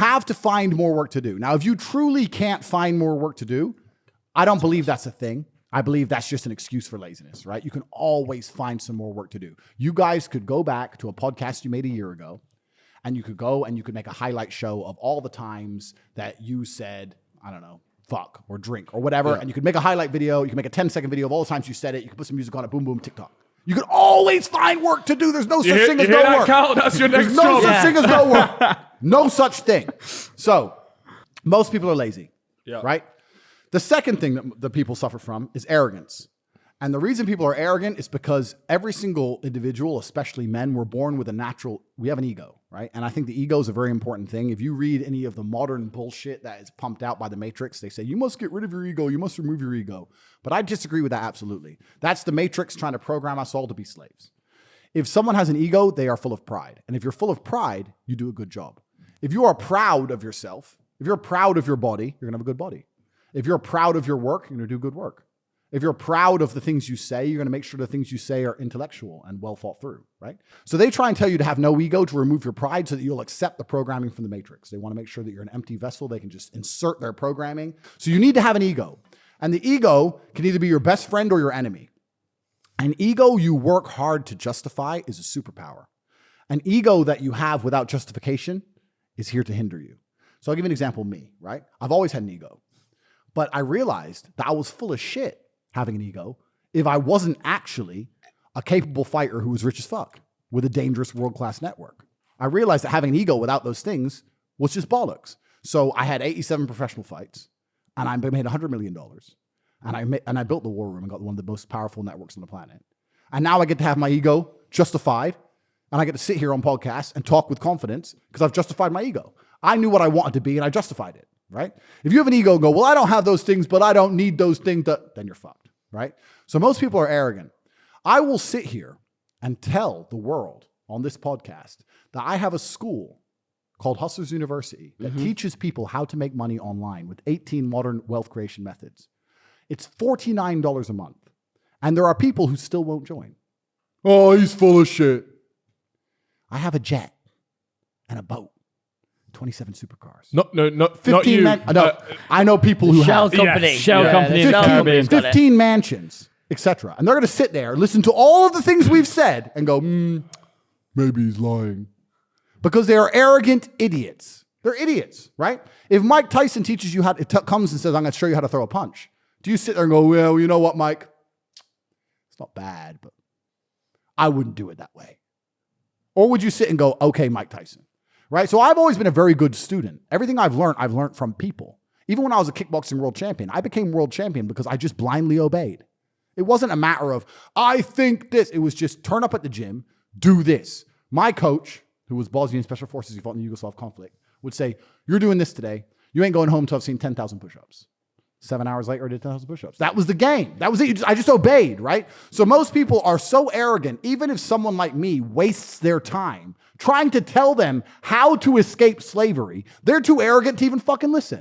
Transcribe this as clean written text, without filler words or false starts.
have to find more work to do. Now, if you truly can't find more work to do, I don't believe that's a thing. I believe that's just an excuse for laziness, right? You can always find some more work to do. You guys could go back to a podcast you made a year ago, and you could go and you could make a highlight show of all the times that you said, I don't know, fuck or drink or whatever. Yeah. And you could make a highlight video. You can make a 10-second video of all the times you said it. You can put some music on it. Boom, boom, TikTok. You can always find work to do. There's no such thing as no work. Carl? That's your next There's no such thing as no work. No such thing. So most people are lazy, right? The second thing that the people suffer from is arrogance. And the reason people are arrogant is because every single individual, especially men, we're born with we have an ego, right? And I think the ego is a very important thing. If you read any of the modern bullshit that is pumped out by the Matrix, they say, you must get rid of your ego. You must remove your ego. But I disagree with that absolutely. That's the Matrix trying to program us all to be slaves. If someone has an ego, they are full of pride. And if you're full of pride, you do a good job. If you are proud of yourself, if you're proud of your body, you're going to have a good body. If you're proud of your work, you're going to do good work. If you're proud of the things you say, you're going to make sure the things you say are intellectual and well thought through, right? So they try and tell you to have no ego, to remove your pride so that you'll accept the programming from the Matrix. They want to make sure that you're an empty vessel. They can just insert their programming. So you need to have an ego. And the ego can either be your best friend or your enemy. An ego you work hard to justify is a superpower. An ego that you have without justification is here to hinder you. So I'll give you an example of me, right? I've always had an ego. But I realized that I was full of shit having an ego if I wasn't actually a capable fighter who was rich as fuck with a dangerous world-class network. I realized that having an ego without those things was just bollocks. So I had 87 professional fights, and I made $100 million. And I built the war room and got one of the most powerful networks on the planet. And now I get to have my ego justified, and I get to sit here on podcasts and talk with confidence because I've justified my ego. I knew what I wanted to be, and I justified it. Right? If you have an ego and go, well, I don't have those things, but I don't need those things, then you're fucked, right? So most people are arrogant. I will sit here and tell the world on this podcast that I have a school called Hustlers University that teaches people how to make money online with 18 modern wealth creation methods. It's $49 a month. And there are people who still won't join. Oh, he's full of shit. I have a jet and a boat. 27 supercars. Not 15 you. I know people who Shell have company. Shell company. 15 mansions, etc. And they're going to sit there, listen to all of the things we've said and go, maybe he's lying. Because they are arrogant idiots. They're idiots, right? If Mike Tyson teaches you how, comes and says, I'm going to show you how to throw a punch. Do you sit there and go, well, you know what, Mike? It's not bad, but I wouldn't do it that way. Or would you sit and go, okay, Mike Tyson? Right? So I've always been a very good student. Everything I've learned from people. Even when I was a kickboxing world champion, I became world champion because I just blindly obeyed. It wasn't a matter of, I think this. It was just turn up at the gym, do this. My coach, who was Bosnian Special Forces, he fought in the Yugoslav conflict, would say, you're doing this today. You ain't going home until I've seen 10,000 push-ups. 7 hours later, I did 10,000 push-ups. That was the game. That was it. I just obeyed, right? So most people are so arrogant, even if someone like me wastes their time trying to tell them how to escape slavery, they're too arrogant to even fucking listen.